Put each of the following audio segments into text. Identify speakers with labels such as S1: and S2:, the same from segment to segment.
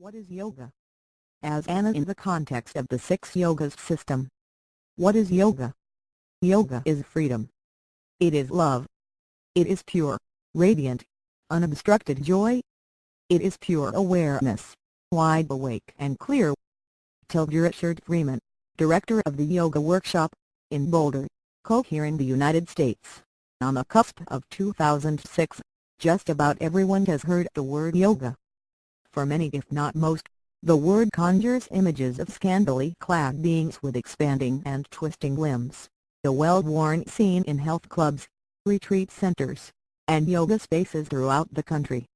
S1: What is yoga? Asana in the context of the 6 yogas system. What is yoga? Yoga is freedom. It is love. It is pure, radiant, unobstructed joy. It is pure awareness, wide awake and clear. Richard Freeman, director of the Yoga Workshop, in Boulder, Cohere, the United States. On the cusp of 2006, just about everyone has heard the word yoga. For many, if not most, the word conjures images of scantily-clad beings with expanding and twisting limbs, a well-worn scene in health clubs, retreat centers, and yoga spaces throughout the country.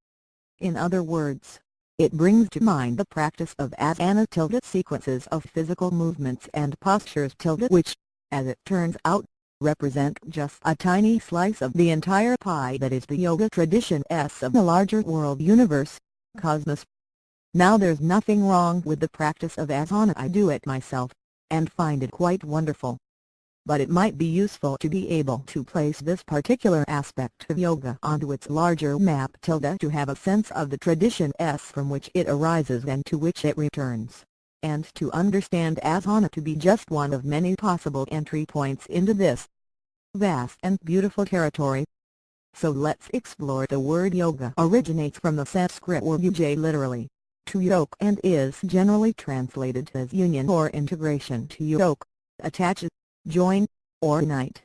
S1: In other words, it brings to mind the practice of asana sequences of physical movements and postures which, as it turns out, represent just a tiny slice of the entire pie that is the yoga tradition of the larger world universe, cosmos. Now there's nothing wrong with the practice of asana. I do it myself, and find it quite wonderful. But it might be useful to be able to place this particular aspect of yoga onto its larger map to have a sense of the tradition from which it arises and to which it returns, and to understand asana to be just one of many possible entry points into this vast and beautiful territory. So let's explore. The word yoga originates from the Sanskrit word yuj, literally to yoke, and is generally translated as union or integration. To yoke, attach, join, or unite.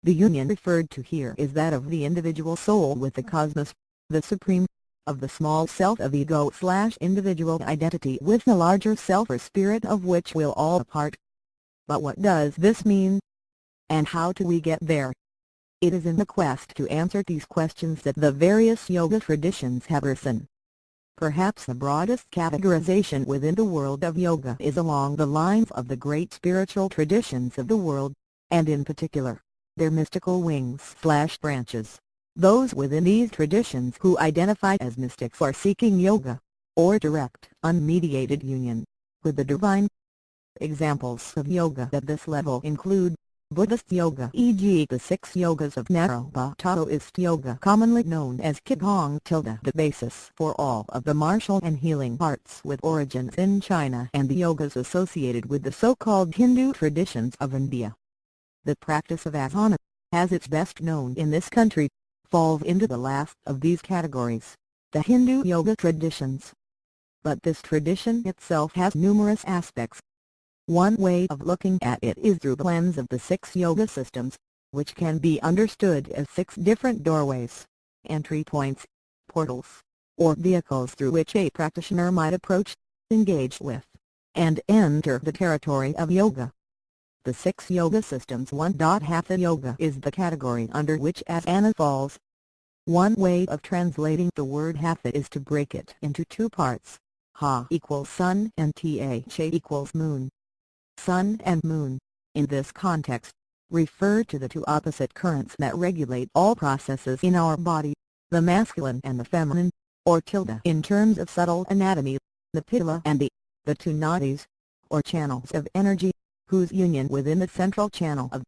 S1: The union referred to here is that of the individual soul with the cosmos, the supreme, of the small self of ego/individual identity with the larger self or spirit of which we're all a part. But what does this mean? And how do we get there? It is in the quest to answer these questions that the various yoga traditions have arisen. Perhaps the broadest categorization within the world of yoga is along the lines of the great spiritual traditions of the world, and in particular, their mystical wings/branches. Those within these traditions who identify as mystics are seeking yoga, or direct, unmediated union, with the divine. Examples of yoga at this level include Buddhist yoga, e.g. the 6 yogas of Naropa. Taoist yoga, commonly known as Qigong, the basis for all of the martial and healing arts with origins in China and the yogas associated with the so-called Hindu traditions of India. The practice of asana, as it's best known in this country, falls into the last of these categories, the Hindu yoga traditions. But this tradition itself has numerous aspects. One way of looking at it is through the lens of the 6 yoga systems, which can be understood as 6 different doorways, entry points, portals, or vehicles through which a practitioner might approach, engage with, and enter the territory of yoga. The 6 yoga systems. 1. Hatha yoga is the category under which asana falls. One way of translating the word hatha is to break it into 2 parts. Ha equals sun and Tha equals moon. Sun and moon, in this context, refer to the 2 opposite currents that regulate all processes in our body, the masculine and the feminine, or in terms of subtle anatomy, the pila and the 2 nadis, or channels of energy, whose union within the central channel of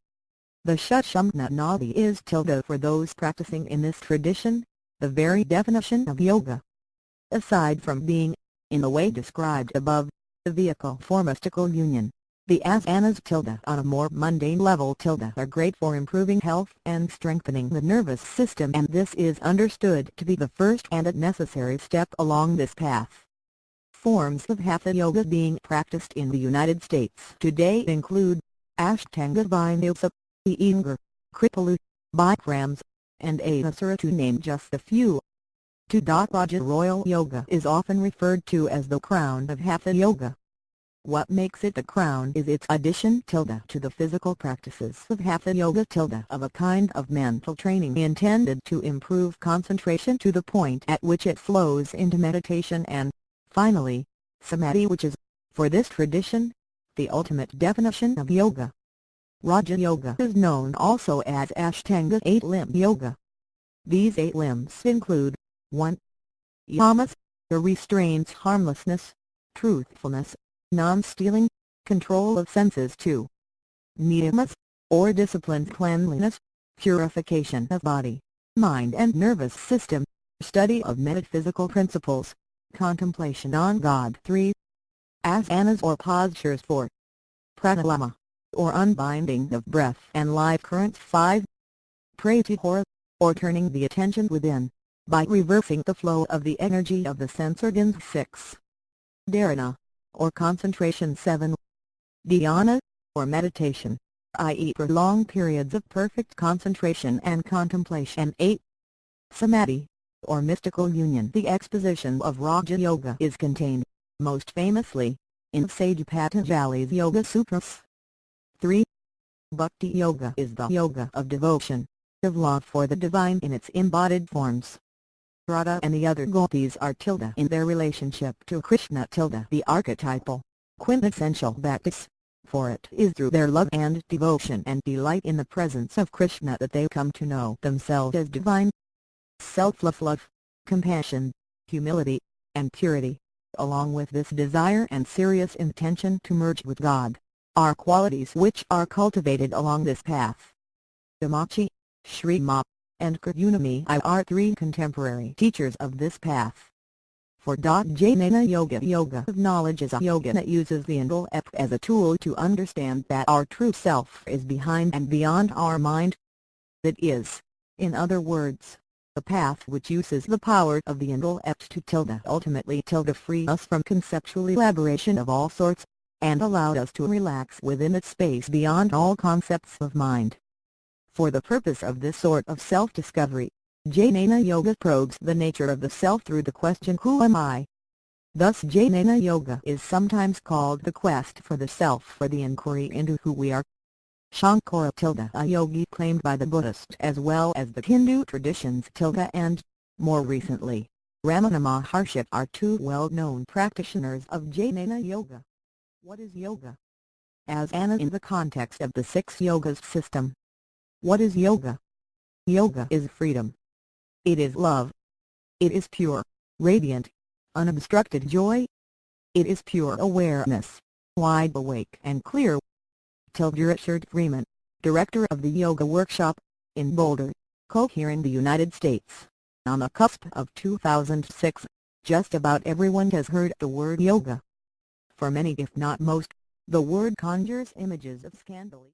S1: the Sushumna nadi is for those practicing in this tradition, the very definition of yoga. Aside from being, in the way described above, the vehicle for mystical union, the asanas on a more mundane level are great for improving health and strengthening the nervous system, and this is understood to be the first and a necessary step along this path. Forms of hatha yoga being practiced in the United States today include Ashtanga Vinyasa, Iyengar, Kripalu, Bikrams, and Anusara, to name just a few. 2. Raja Royal yoga is often referred to as the crown of hatha yoga. What makes it the crown is its addition to the physical practices of hatha yoga of a kind of mental training intended to improve concentration to the point at which it flows into meditation and, finally, samadhi, which is, for this tradition, the ultimate definition of yoga. Raja yoga is known also as Ashtanga 8-limb yoga. These 8 limbs include 1. Yamas, the restraints, harmlessness, truthfulness, non-stealing, control of senses. 2. Niyamas, or disciplined cleanliness, purification of body, mind and nervous system, study of metaphysical principles, contemplation on God. 3. Asanas or postures. 4. Pranayama, or unbinding of breath and life currents. 5. Pratyahara, or turning the attention within, by reversing the flow of the energy of the sense organs. 6. Dharana, or concentration. 7. Dhyana, or meditation, i.e. prolonged periods of perfect concentration and contemplation. 8. Samadhi, or mystical union. The exposition of Raja Yoga is contained, most famously, in Sage Patanjali's Yoga Sutras. 3. Bhakti Yoga is the yoga of devotion, of love for the divine in its embodied forms. Radha and the other gopis are tilde in their relationship to Krishna. Tilde the archetypal, quintessential bhaktis, for it is through their love and devotion and delight in the presence of Krishna that they come to know themselves as divine. Selfless love, compassion, humility, and purity, along with this desire and serious intention to merge with God, are qualities which are cultivated along this path. Damachi, Shrima, and Karyunami are 3 contemporary teachers of this path. For Jnana Yoga, yoga of knowledge is a yoga that uses the intellect as a tool to understand that our true self is behind and beyond our mind. That is, in other words, a path which uses the power of the intellect to ultimately free us from conceptual elaboration of all sorts, and allowed us to relax within its space beyond all concepts of mind. For the purpose of this sort of self-discovery, Jnana Yoga probes the nature of the self through the question, who am I? Thus Jnana Yoga is sometimes called the quest for the self, or the inquiry into who we are. Shankara a yogi claimed by the Buddhist as well as the Hindu traditions and, more recently, Ramana Maharshi are 2 well-known practitioners of Jnana Yoga. What is yoga? Asana in the context of the 6 yogas system. What is yoga? Yoga is freedom. It is love. It is pure, radiant, unobstructed joy. It is pure awareness, wide awake and clear. Richard Freeman, director of the Yoga Workshop, in Boulder, Colorado in the United States. On the cusp of 2006, just about everyone has heard the word yoga. For many if not most, the word conjures images of scantily